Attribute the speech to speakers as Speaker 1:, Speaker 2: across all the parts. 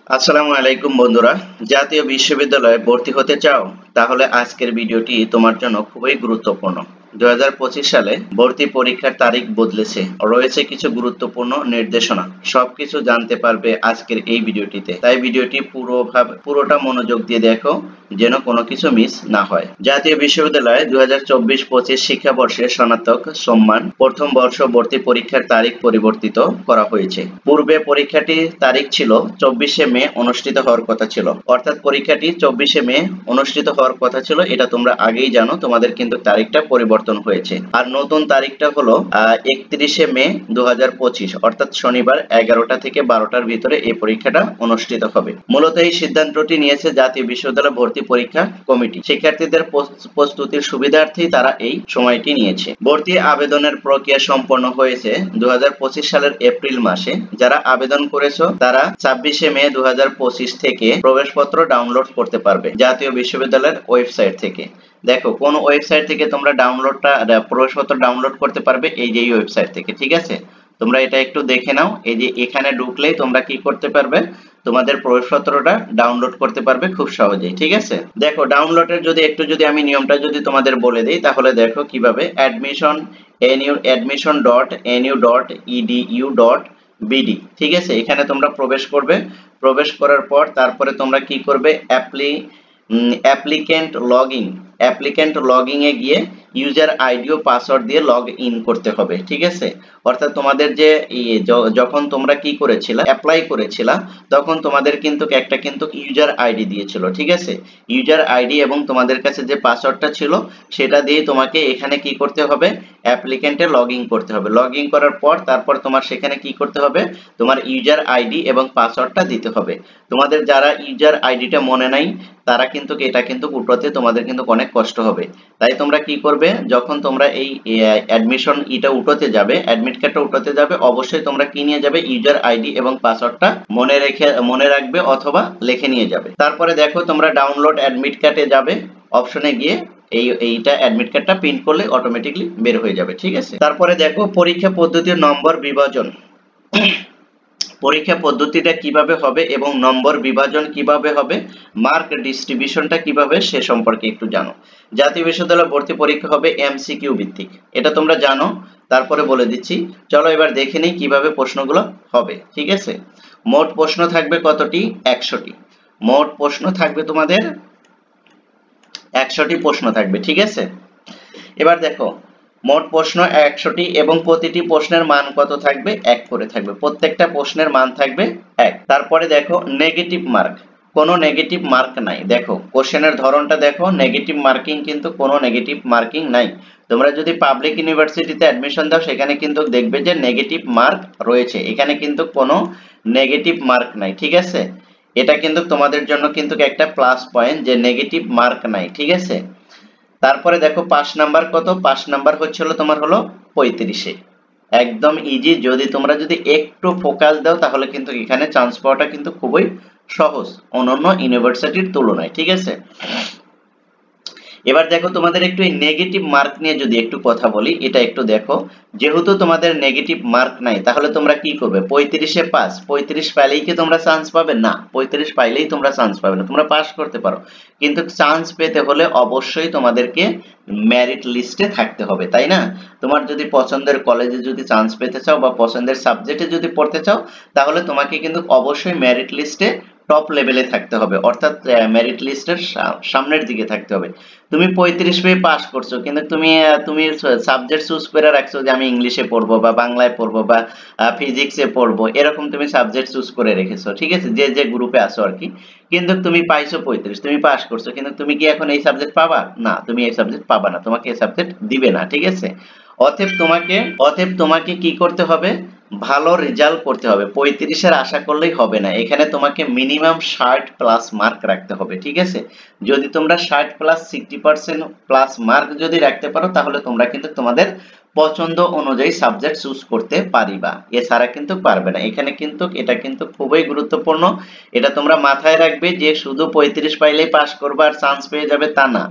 Speaker 1: আসসালামু আলাইকুম বন্ধুরা। জাতীয় বিশ্ববিদ্যালয়ে ভর্তি হতে চাও? তাহলে আজকের ভিডিওটি তোমার জন্য খুবই গুরুত্বপূর্ণ। 2025 সালে ভর্তি পরীক্ষার তারিখ বদলেছে, রয়েছে কিছু গুরুত্বপূর্ণ নির্দেশনা। সবকিছু জানতে পারবে আজকের এই ভিডিওটিতে, তাই ভিডিওটি পুরোটা মনোযোগ দিয়ে দেখো, যেন কোনো কিছু মিস না হয়। জাতীয় বিশ্ববিদ্যালয়ে 2024-25 শিক্ষাবর্ষে স্নাতক সম্মান প্রথম বর্ষ ভর্তি পরীক্ষার তারিখ পরিবর্তিত করা হয়েছে। পূর্বে পরীক্ষাটির তারিখ ছিল 24শে মে অনুষ্ঠিত হওয়ার কথা ছিল, অর্থাৎ পরীক্ষাটি 24শে মে অনুষ্ঠিত হওয়ার কথা ছিল। এটা তোমরা আগেই জানো, তোমাদের কিন্তু তারিখটা পরিবর্তন হয়েছে। আর নতুন তারিখটা হলো 31শে মে 2025, অর্থাৎ শনিবার 11টা থেকে 12টার ভিতরে এই পরীক্ষাটা অনুষ্ঠিত হবে। মূলত এই সিদ্ধান্তটি নিয়েছে জাতীয় বিশ্ববিদ্যালয় ভর্তি পরীক্ষা কমিটি। শিক্ষার্থীদের প্রস্তুতির সুবিধার্থে তারা এই সময়টি নিয়েছে। ভর্তি আবেদনের প্রক্রিয়া সম্পন্ন হয়েছে 2025 সালের এপ্রিল মাসে। যারা আবেদন করেছো তারা 26শে মে 2025 থেকে প্রবেশপত্র ডাউনলোড করতে পারবে জাতীয় বিশ্ববিদ্যালয়ের ওয়েবসাইট থেকে। দেখো, কোন ওয়েবসাইট থেকে তোমরা প্রবেশপত্র ডাউনলোড করতে পারবে? এই যে এই ওয়েবসাইট থেকে, ঠিক আছে? তোমরা এটা একটু দেখে নাও। এই যে এখানে ঢুকলেই তোমরা কি করতে পারবে, তোমাদের প্রবেশপত্রটা ডাউনলোড করতে পারবে খুব সহজেই, ঠিক আছে? দেখো, ডাউনলোডের যদি আমি নিয়মটা যদি তোমাদের বলে দিই, তাহলে দেখো কিভাবে। admission.nu.edu.bd, ঠিক আছে? এখানে তোমরা প্রবেশ করবে। প্রবেশ করার পর তারপরে তোমরা কি করবে, অ্যাপ্লিক্যান্ট লগইন এ গিয়ে ইউজার আইডি ও পাসওয়ার্ড দিয়ে লগ ইন করতে হবে, ঠিক আছে? অর্থাৎ তোমাদের যে যখন তোমরা কি করেছিলা, অ্যাপ্লাই করেছিলা, তখন তোমাদের কিন্তু একটা ইউজার আইডি দিয়েছিল, ঠিক আছে? ইউজার আইডি এবং তোমাদের কাছে যে পাসওয়ার্ডটা ছিল সেটা দিয়ে তোমাকে এখানে কি করতে হবে, অ্যাপ্লিক্যান্টে লগ ইন করতে হবে। লগ ইন করার পর তারপর তোমার সেখানে কি করতে হবে, তোমার ইউজার আইডি এবং পাসওয়ার্ডটা দিতে হবে। তোমাদের যারা ইউজার আইডিটা মনে নাই, তারা কিন্তু এটা উঠাতে তোমাদের কিন্তু অনেক কষ্ট হবে। তাই তোমরা কি করবে, যখন তোমরা এই অ্যাডমিশন উঠাতে যাবে, অ্যাডমিট কার্ডটা উঠাতে যাবে, অবশ্যই তোমরা কি নিয়ে যাবে, ইউজার আইডি এবং পাসওয়ার্ডটা মনে রাখবে অথবা লিখে নিয়ে যাবে। তারপরে দেখো, তোমরা ডাউনলোড অ্যাডমিট কার্ডে যাবে, অপশনে গিয়ে এইটা অ্যাডমিট কার্ডটা প্রিন্ট করলে অটোমেটিকলি বের হয়ে যাবে, ঠিক আছে? তারপরে দেখো, পরীক্ষা পদ্ধতির নম্বর বিভাজন। পরীক্ষা পদ্ধতিটা কিভাবে হবে এবং নম্বর বিভাজন কিভাবে হবে, মার্ক ডিস্ট্রিবিউশনটা কিভাবে, সে সম্পর্কে একটু জানো। জাতীয় বিশ্ববিদ্যালয় ভর্তি পরীক্ষা হবে এমসিকিউ ভিত্তিক, এটা তোমরা জানো। তারপরে বলে দিচ্ছি, চলো এবার দেখে নিই কিভাবে প্রশ্নগুলো হবে, ঠিক আছে? মোট প্রশ্ন থাকবে কতটি? 100টি। মোট প্রশ্ন থাকবে তোমাদের 100টি প্রশ্ন থাকবে, ঠিক আছে? এবার দেখো, মোট প্রশ্ন 100টি এবং প্রতিটি প্রশ্নের মান কত থাকবে? 1 করে থাকবে। প্রত্যেকটা প্রশ্নের মান থাকবে 1। তারপরে দেখো, নেগেটিভ মার্ক, কোনো নেগেটিভ মার্ক নাই। দেখো কোশ্চেনের ধরনটা দেখো, নেগেটিভ মার্কিং কিন্তু কোনো নেগেটিভ মার্কিং নাই। তোমরা যদি পাবলিক ইউনিভার্সিটিতে অ্যাডমিশন দাও, সেখানে কিন্তু দেখবে যে নেগেটিভ মার্ক রয়েছে। এখানে কিন্তু কোনো নেগেটিভ মার্ক নাই, ঠিক আছে? এটা কিন্তু তোমাদের জন্য কিন্তু একটা প্লাস পয়েন্ট যে নেগেটিভ মার্ক নাই, ঠিক আছে? তারপরে দেখো, 5 নাম্বার কত? 5 নাম্বার হচ্ছিল তোমার হলো 35-এ। একদম ইজি। তোমরা যদি একটু ফোকাস দাও, তাহলে কিন্তু এখানে চান্স পাওয়াটা কিন্তু খুবই সহজ অন্যান্য ইউনিভার্সিটির তুলনায়, ঠিক আছে? এবার দেখো, তোমাদের একটু এই নেগেটিভ মার্ক নিয়ে যদি একটু কথা বলি, এটা একটু দেখো। যেহেতু তোমাদের নেগেটিভ মার্ক নাই, তাহলে তোমরা কি করবে? 35-এ পাস, 35 পাইলেই কি তোমরা চান্স পাবে? না, 35 পাইলেই তোমরা চান্স পাবে না। তোমরা পাস করতে পারো, কিন্তু চান্স পেতে হলে অবশ্যই তোমাদেরকে মেরিট লিস্টে থাকতে হবে, তাই না? তোমার যদি পছন্দের কলেজে যদি চান্স পেতে চাও বা পছন্দের সাবজেক্টে যদি পড়তে চাও, তাহলে তোমাকে কিন্তু অবশ্যই মেরিট লিস্টে টপ লেভেলে থাকতে হবে, অর্থাৎ মেরিট লিস্টের সামনের দিকে থাকতে হবে। তুমি 35 পেয়ে পাস করছো, কিন্তু তুমি সাবজেক্ট চুজ করে রাখছো যে আমি ইংলিশে পড়বো বা বাংলায় পড়বো বা ফিজিক্সে পড়বো, এরকম তুমি সাবজেক্ট চুজ করে রেখেছো, ঠিক আছে? যে যে গ্রুপে আছো আর কি। কিন্তু তুমি পাইছো 35, তুমি পাস করছো, কিন্তু তুমি কি এখন এই সাবজেক্ট পাবা? না, তুমি এই সাবজেক্ট পাবা না, তোমাকে এই সাবজেক্ট দিবে না, ঠিক আছে? অতএব তোমাকে কি করতে হবে? ভালো রেজাল্ট করতে হবে। 35-এর আশা করলেই হবে না, এখানে তোমাকে মিনিমাম 60 প্লাস মার্ক রাখতে হবে, ঠিক আছে? যদি তোমরা 60 প্লাস 60% প্লাস মার্ক যদি রাখতে পারো, তাহলে তোমরা কিন্তু তোমাদের পছন্দ অনুযায়ী সাবজেক্ট চুজ করতে পারিবা, এছাড়া কিন্তু পারবে না। এটা কিন্তু খুবই গুরুত্বপূর্ণ। এটা তোমরা মাথায় রাখবে যে শুধু 35 পাইলেই পাস করবা আর চান্স পেয়ে যাবে, তা না,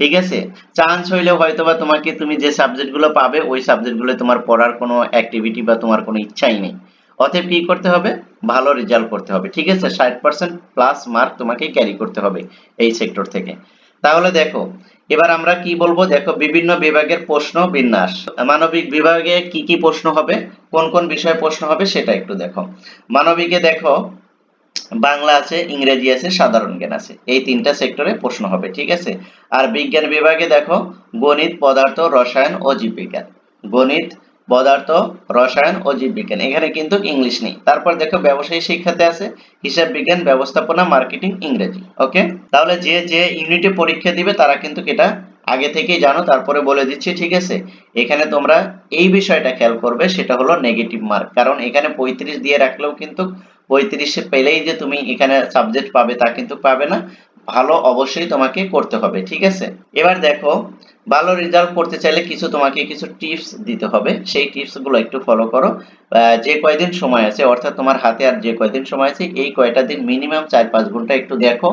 Speaker 1: ঠিক আছে? চান্স হইলেও হয়তোবা তুমি যে সাবজেক্টগুলো পাবে, ওই সাবজেক্টগুলো তোমার পড়ার কোনো অ্যাক্টিভিটি বা তোমার কোনো ইচ্ছাই নেই। অতএব কি করতে হবে, ভালো রেজাল্ট করতে হবে, ঠিক আছে। 60% প্লাস মার্ক তোমাকে ক্যারি করতে হবে এই সেক্টর থেকে। তাহলে দেখো এবার আমরা কি বলবো, দেখো বিভিন্ন বিভাগের প্রশ্ন বিন্যাস। মানবিক বিভাগে কি কি প্রশ্ন হবে, কোন কোন বিষয়ে প্রশ্ন হবে সেটা একটু দেখো। মানবিকে দেখো বাংলা আছে, ইংরেজি আছে, সাধারণ জ্ঞান আছে, এই তিনটা সেক্টরে প্রশ্ন হবে, ঠিক আছে। আর বিজ্ঞান বিভাগে দেখো গণিত, পদার্থ, রসায়ন ও জীববিজ্ঞান। গণিত, পদার্থ, রসায়ন ও জীববিজ্ঞান, এখানে কিন্তু ইংলিশ নেই। তারপর দেখো ব্যবসায়ী শিক্ষাতে আছে হিসাব বিজ্ঞান, ব্যবস্থাপনা, মার্কেটিং, ইংরেজি। ওকে, তাহলে যে যে ইউনিটে পরীক্ষা দিবে তারা কিন্তু এটা আগে থেকেই জানো, তারপরে বলে দিচ্ছি, ঠিক আছে। এখানে তোমরা এই বিষয়টা খেয়াল করবে, সেটা হলো নেগেটিভ মার্ক, কারণ এখানে 35 দিয়ে রাখলেও কিন্তু 35 পেলেই যে তুমি এখানে সাবজেক্ট পাবে তা কিন্তু পাবে না। ভালো অবশ্যই তোমাকে করতে হবে, ঠিক আছে। এবার দেখো ভালো রেজাল্ট করতে চাইলে তোমাকে কিছু টিপস দিতে হবে, সেই টিপস গুলো একটু ফলো করো। যে কয়দিন সময় আছে, অর্থাৎ তোমার হাতে আর যে কয়দিন সময় আছে এই কয়টা দিন মিনিমাম 4-5 ঘন্টা একটু দেখো,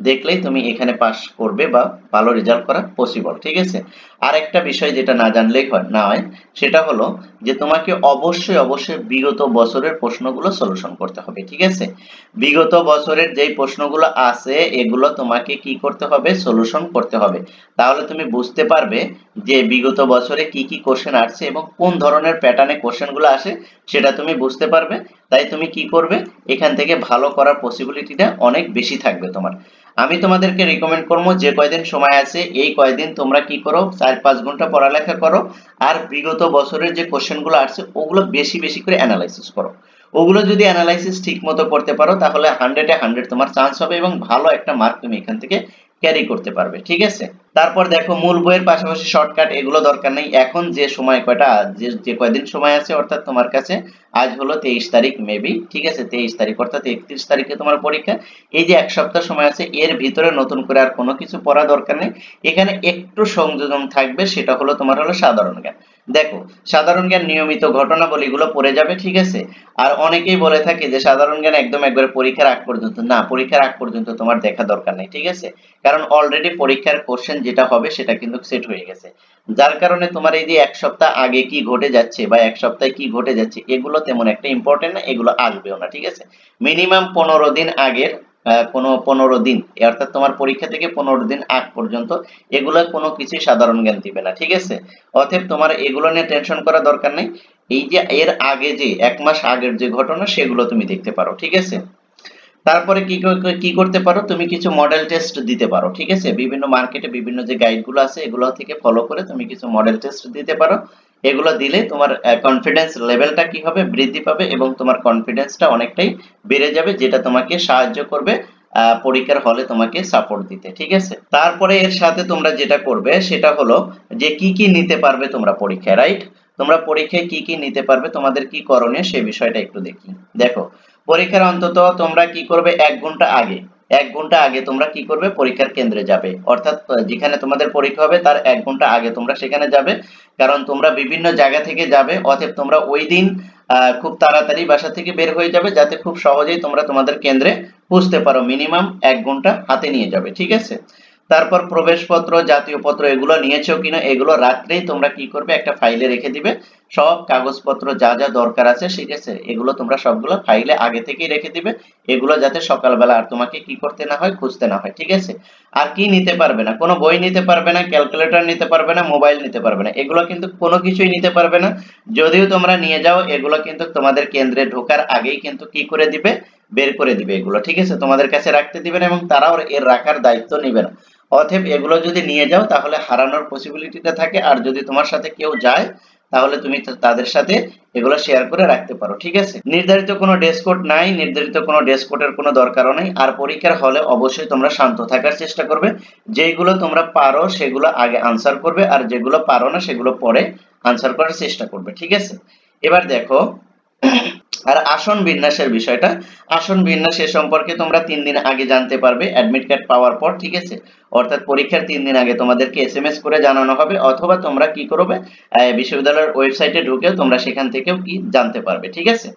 Speaker 1: দেখলেই তুমি এখানে পাস করবে বা ভালো রেজাল্ট করা পসিবল, ঠিক আছে। আর একটা বিষয় যেটা না জানলেই না হয়, সেটা হলো যে তোমাকে অবশ্যই অবশ্যই বিগত বছরের প্রশ্নগুলো সলিউশন করতে হবে, ঠিক আছে। বিগত বছরের যেই প্রশ্নগুলো আছে এগুলো তোমাকে কি করতে হবে, সলিউশন করতে হবে। তাহলে তুমি বুঝতে পারবে যে বিগত বছরে কি কি কোশ্চেন আসছে এবং কোন ধরনের প্যাটার্নে কোশ্চেনগুলো আসে সেটা তুমি বুঝতে পারবে। তাই তুমি কি করবে, এখান থেকে ভালো করার পসিবিলিটিটা অনেক বেশি থাকবে তোমার। আমি তোমাদেরকে রিকমেন্ড করবো যে কয়দিন সময় আছে এই কয়দিন তোমরা কি করো, 4-5 ঘন্টা পড়ালেখা করো, আর বিগত বছরের যে কোশ্চেনগুলো আসছে ওগুলো বেশি বেশি করে অ্যানালাইসিস করো। ওগুলো যদি অ্যানালাইসিস ঠিক মতো করতে পারো তাহলে 100-এ 100 তোমার চান্স হবে এবং ভালো একটা মার্ক তুমি এখান থেকে ক্যারি করতে পারবে, ঠিক আছে। তারপর দেখো মূল বইয়ের পাশাপাশি শর্টকাট এগুলো দরকার নেই, এখন যে সময় কয়টা যে কয়দিন সময় আছে, অর্থাৎ তোমার কাছে আজ হলো 23 তারিখ মেবি, ঠিক আছে, 23 তারিখ অর্থাৎ 31 তারিখে তোমার পরীক্ষা। এই যে এক সপ্তাহ সময় আছে এর ভিতরে নতুন করে আর কোনো কিছু পড়া দরকার নেই। এখানে একটু সংযোজন থাকবে, সেটা হলো তোমার হলো সাধারণ জ্ঞান। দেখো সাধারণ জ্ঞান নিয়মিত ঘটনাবলীগুলো পড়ে যাবে, ঠিক আছে। আর অনেকেই বলে থাকে যে সাধারণ জ্ঞান একদম একবারে পরীক্ষার আগ পর্যন্ত, না, পরীক্ষার আগ পর্যন্ত তোমার দেখা দরকার নেই, ঠিক আছে। কারণ অলরেডি পরীক্ষার কোশ্চেন যেটা হবে সেটা কিন্তু সেট হয়ে গেছে। যার কারণে তোমার এই যে এক সপ্তাহ আগে কি ঘটে যাচ্ছে বা এক সপ্তাহে কি ঘটে যাচ্ছে এগুলো তেমন একটা ইম্পর্টেন্ট না, এগুলো আসবেও না, ঠিক আছে। মিনিমাম 15 দিন আগের কোনো 15 দিন, অর্থাৎ তোমার পরীক্ষা থেকে 15 দিন আগ পর্যন্ত এগুলো কোনো কিছু সাধারণ জ্ঞান দিবে না, ঠিক আছে। অতএব তোমার এগুলো নিয়ে টেনশন করা দরকার নেই। এই যে এর আগে যে 1 মাস আগের যে ঘটনা সেগুলো তুমি দেখতে পারো, ঠিক আছে। তারপরে কি করতে পারো, তুমি কিছু মডেল টেস্ট দিতে পারো, ঠিক আছে। বিভিন্ন মার্কেটে বিভিন্ন যে গাইডগুলো আছে এগুলো থেকে ফলো করে তুমি কিছু মডেল টেস্ট দিতে পারো। এগুলো দিলে তোমার কনফিডেন্স লেভেলটা কি হবে, বৃদ্ধি পাবে এবং তোমার কনফিডেন্সটা অনেকটাই বেড়ে যাবে, যেটা তোমাকে সাহায্য করবে পরীক্ষার হলে তোমাকে সাপোর্ট দিতে, ঠিক আছে। তারপরে এর সাথে তোমরা যেটা করবে সেটা হলো যে কি কি নিতে পারবে তোমরা পরীক্ষায়, রাইট। তোমরা পরীক্ষায় কি কি নিতে পারবে, তোমাদের কি করণীয় সেই বিষয়টা একটু দেখি। দেখো পরীক্ষার অন্তত তোমরা কি করবে, 1 ঘন্টা আগে, 1 ঘন্টা আগে তোমরা কি করবে, পরীক্ষার কেন্দ্রে যাবে, অর্থাৎ যেখানে তোমাদের পরীক্ষা হবে তার 1 ঘন্টা আগে তোমরা সেখানে যাবে। কারণ তোমরা বিভিন্ন জায়গা থেকে যাবে, অতএব তোমরা ওই দিন খুব তাড়াতাড়ি বাসা থেকে বের হয়ে যাবে যাতে খুব সহজেই তোমরা তোমাদের কেন্দ্রে পৌঁছতে পারো। মিনিমাম 1 ঘন্টা হাতে নিয়ে যাবে, ঠিক আছে। তারপর প্রবেশপত্র, জাতীয় পত্র এগুলো নিয়েছো কিনা এগুলো রাত্রেই তোমরা কি করবে, একটা ফাইলে রেখে দিবে। সব কাগজপত্র যা যা দরকার আছে, ঠিক আছে, এগুলো তোমরা সবগুলো ফাইলে আগে থেকেই রেখে দিবে, এগুলো যাতে সকালবেলা আর তোমাকে কি করতে না হয়, খুঁজতে না হয়, ঠিক আছে। আর কি নিতে পারবে না, কোনো বই নিতে পারবে না, ক্যালকুলেটর নিতে পারবে না, মোবাইল নিতে পারবে না, এগুলো কিন্তু কোনো কিছুই নিতে পারবে না। যদিও তোমরা নিয়ে যাও এগুলো কিন্তু তোমাদের কেন্দ্রে ঢোকার আগেই কিন্তু কি করে দিবে, বের করে দিবে এগুলো, ঠিক আছে, তোমাদের কাছে রাখতে দিবে না এবং তারাও এর রাখার দায়িত্ব নেবে না। অতএব এগুলো যদি নিয়ে যাও তাহলে হারানোর পসিবিলিটিটা থাকে, আর যদি তোমার সাথে কেউ যায় তাহলে তুমি তাদের সাথে এগুলো শেয়ার করে রাখতে পারো, ঠিক আছে। নির্ধারিত কোনো ড্রেস কোড নাই, নির্ধারিত কোনো ড্রেস কোডের কোনো দরকারও নেই। আর পরীক্ষার হলে অবশ্যই তোমরা শান্ত থাকার চেষ্টা করবে, যেগুলো তোমরা পারো সেগুলো আগে আনসার করবে আর যেগুলো পারো না সেগুলো পরে আনসার করার চেষ্টা করবে, ঠিক আছে। এবার দেখো আর আসন বিন্যাসের বিষয়টা, আসন বিন্যাস এ সম্পর্কে তোমরা 3 দিন আগে জানতে পারবে অ্যাডমিট কার্ড পাওয়ার পর, ঠিক আছে। অর্থাৎ পরীক্ষার 3 দিন আগে তোমাদেরকে এসএমএস করে জানানো হবে, অথবা তোমরা কি করবে, বিশ্ববিদ্যালয়ের ওয়েবসাইটে ঢুকেও তোমরা সেখান থেকেও কি জানতে পারবে, ঠিক আছে।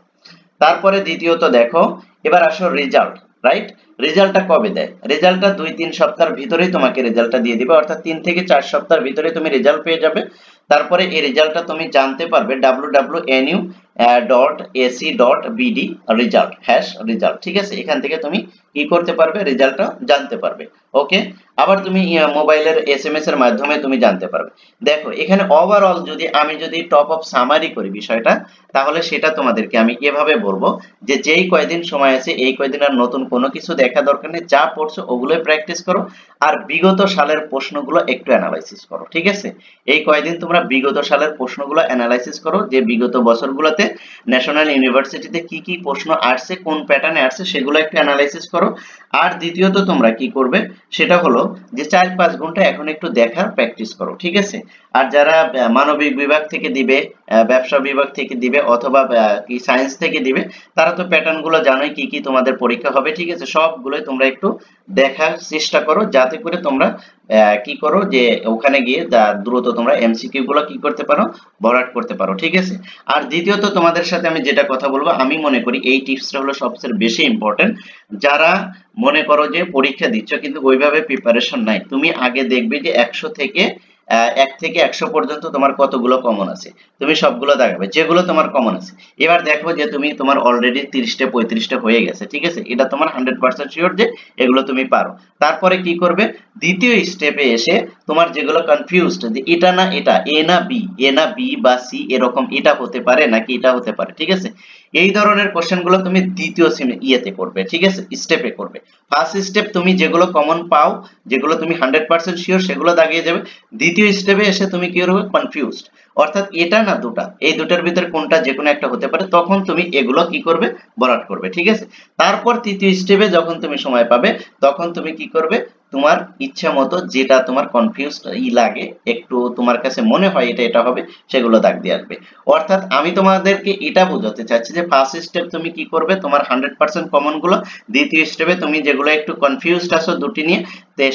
Speaker 1: তারপরে দ্বিতীয়ত দেখো এবার আসো রেজাল্ট, রাইট। রেজাল্টটা কবে দেয়, রেজাল্টটা 2-3 সপ্তাহের ভিতরেই তোমাকে রেজাল্টটা দিয়ে দিবে, অর্থাৎ 3 থেকে 4 সপ্তাহের ভিতরে তুমি রেজাল্ট পেয়ে যাবে। তারপরে এই রেজাল্টটা তুমি জানতে পারবে wwnu.ac.bd রেজাল্ট #রেজাল্ট, ঠিক আছে। এখান থেকে তুমি কি করতে পারবে, রেজাল্টটা জানতে পারবে। ওকে, আবার তুমি মোবাইলের এসএমএস এর মাধ্যমে তুমি জানতে পারবে। দেখো এখানে ওভারঅল আমি যদি টপ অফ সামারি করি বিষয়টা, তাহলে সেটা তোমাদেরকে আমি এভাবে বলবো যে যেই কয়দিন সময় আছে এই কয়দিন আর নতুন কোনো কিছু দেখা দরকার নেই, যা পড়ছো ওগুলোই প্র্যাকটিস করো আর বিগত সালের প্রশ্নগুলো একটু অ্যানালাইসিস করো, ঠিক আছে। এই কয়দিন তোমরা বিগত সালের প্রশ্নগুলো অ্যানালাইসিস করো, যে বিগত বছরগুলোতে ন্যাশনাল ইউনিভার্সিটিতে কি কি প্রশ্ন আসছে, কোন প্যাটার্নে আসছে সেগুলো একটু অ্যানালাইসিস করো। আর দ্বিতীয়ত তোমরা কি করবে সেটা হলো যে 4-5 ঘন্টা এখন একটু দেখার প্র্যাকটিস করো, ঠিক আছে। আর যারা মানবিক বিভাগ থেকে দিবে, ব্যবসা বিভাগ থেকে দিবে অথবা কি সায়েন্স থেকে দিবে, তারা তো প্যাটার্ন গুলো জানোই কি কি তোমাদের পরীক্ষা হবে, ঠিক আছে। সবগুলোই তোমরা একটু দেখার চেষ্টা করো, যাতে করে তোমরা কি করো যে ওখানে গিয়ে দ্রুত তোমরা এমসিকিউ গুলো কি করতে পারো, ভরাট করতে পারো, ঠিক আছে। আর দ্বিতীয়ত তোমাদের সাথে আমি যেটা কথা বলবো, আমি মনে করি এই টিপসটা হলো সবচেয়ে বেশি ইম্পর্টেন্ট। যারা মনে করো যে পরীক্ষা দিচ্ছ কিন্তু ওইভাবে প্রিপারেশন নাই, তুমি আগে দেখবে যে 100 থেকে 1 থেকে 100 পর্যন্ত তোমার কতগুলো কমন আছে, তুমি সবগুলো দেখাবে যেগুলো তোমার কমন আছে। এবার দেখো যে তুমি তোমার অলরেডি 30টা 35টা হয়ে গেছে, ঠিক আছে। এটা তোমার 100% শিওর যে এগুলো তুমি পারো। তারপরে কি করবে, দ্বিতীয় স্টেপে এসে তোমার যেগুলো কনফিউজড যে এটা না এটা, এ না বি বা সি, এরকম এটা হতে পারে নাকি এটা হতে পারে, ঠিক আছে। এই ধরনের কোশ্চেন গুলো তুমি দ্বিতীয় ইয়েতে করবে, ঠিক আছে, স্টেপে করবে। ফার্স্ট স্টেপ তুমি যেগুলো কমন পাও, যেগুলো তুমি 100% শিওর সেগুলো দাগিয়ে যাবে। দ্বিতীয় স্টেপে এসে তুমি কি করবে, কনফিউজড অর্থাৎ এটা না দুটা, এই দুটার ভিতরে কোনটা যে কোনো একটা হতে পারে, তখন তুমি এগুলো কি করবে, ভরাট করবে, ঠিক আছে। তারপর তৃতীয় স্টেপে যখন তুমি সময় পাবে, তখন তুমি কি করবে, তোমার ইচ্ছা মতো যেটা তোমার কনফিউজড লাগে, একটু তোমার কাছে মনে হয় এটা এটা হবে, সেগুলো দাগ দিয়ে আসবে। অর্থাৎ আমি তোমাদেরকে এটা বোঝাতে চাচ্ছি যে ফার্স্ট স্টেপ তুমি কি করবে, তোমার 100% কমন গুলো, দ্বিতীয় স্টেপে তুমি যেগুলো একটু কনফিউজড আছো দুটি নিয়ে,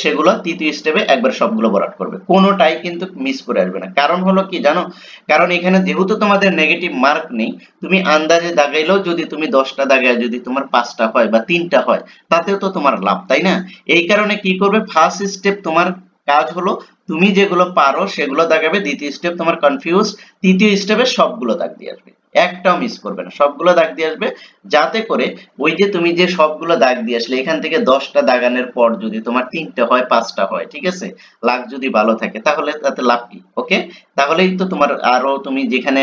Speaker 1: সেগুলো তৃতীয় স্টেপে একবার সবগুলো ভরাট করবে, কোনোটাই কিন্তু মিস করে আসবে না। কারণ হলো কি জানো, কারণ এখানে যেহেতু তোমাদের নেগেটিভ মার্ক নেই, তুমি আন্দাজে দাগাইলেও যদি তুমি 10টা দাগায় যদি তোমার 5টা হয় বা 3টা হয়, তাতেও তো তোমার লাভ, তাই না। এই কারণে কি করবে, ফার্স্ট স্টেপ তোমার কাজ হলো তুমি যেগুলো পারো সেগুলো দাগাবে, দ্বিতীয় স্টেপ তোমার কনফিউজ, তৃতীয় স্টেপে সবগুলো দাগ দিয়ে আসবে, একটাও মিস করবে না, সবগুলো দাগ দিয়ে আসবে। যাতে করে ওই যে তুমি যে সবগুলো দাগ দিয়ে আসলে এখান থেকে 10টা দাগানোর পর যদি তোমার 3টে হয় 5টা হয়, ঠিক আছে, লাক যদি ভালো থাকে তাহলে তাতে লাভ কি, ওকে। তাহলেই তো তোমার আরো তুমি যেখানে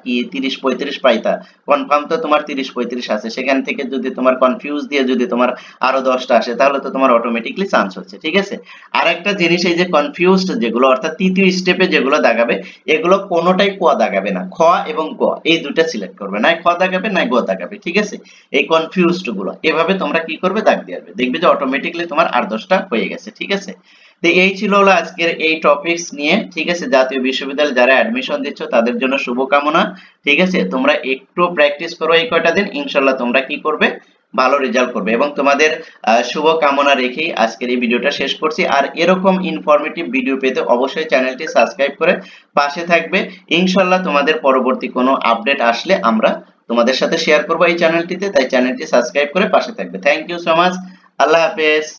Speaker 1: কি 30-35 পাইতা, কনফার্ম তো তোমার 30-35 আছে, সেখান থেকে যদি তোমার কনফিউজ দিয়ে যদি তোমার আরো 10টা আসে, তাহলে তো তোমার অটোমেটিকলি চান্স হচ্ছে, ঠিক আছে। আর একটা জিনিস, এই যে কনফিউজড যেগুলো অর্থাৎ তৃতীয় স্টেপে যেগুলো দাগাবে, এগুলো কোনোটাই ক দাগাবে না, খ এবং গ এই দুটো সিলেক্ট করবে, না খ দাগাবে না গ দাগাবে, ঠিক আছে। এই কনফিউজড গুলো এভাবে তোমরা কি করবে, দাগ দিয়ে আসবে, দেখবে যে অটোমেটিকলি তোমার 8-10টা হয়ে গেছে, ঠিক আছে। তো এই ছিল হলো আজকের এই টপিকস নিয়ে, ঠিক আছে। জাতীয় বিশ্ববিদ্যালয়ে যারা অ্যাডমিশন দিচ্ছ তাদের জন্য শুভকামনা, ঠিক আছে। তোমরা একটু প্র্যাকটিস করো এই কয়টা দিন, ইনশাআল্লাহ তোমরা কি করবে, ভালো রেজাল্ট করবে। এবং তোমাদের শুভ কামনা রেখেই আজকের এই ভিডিওটা শেষ করছি। আর এরকম ইনফরমেটিভ ভিডিও পেতে অবশ্যই চ্যানেলটি সাবস্ক্রাইব করে পাশে থাকবে। ইনশাআল্লাহ তোমাদের পরবর্তী কোনো আপডেট আসলে আমরা তোমাদের সাথে শেয়ার করব এই চ্যানেলটিতে, তাই চ্যানেলটি সাবস্ক্রাইব করে পাশে থাকবে। থ্যাংক ইউ সো মাচ, আল্লাহ হাফেজ।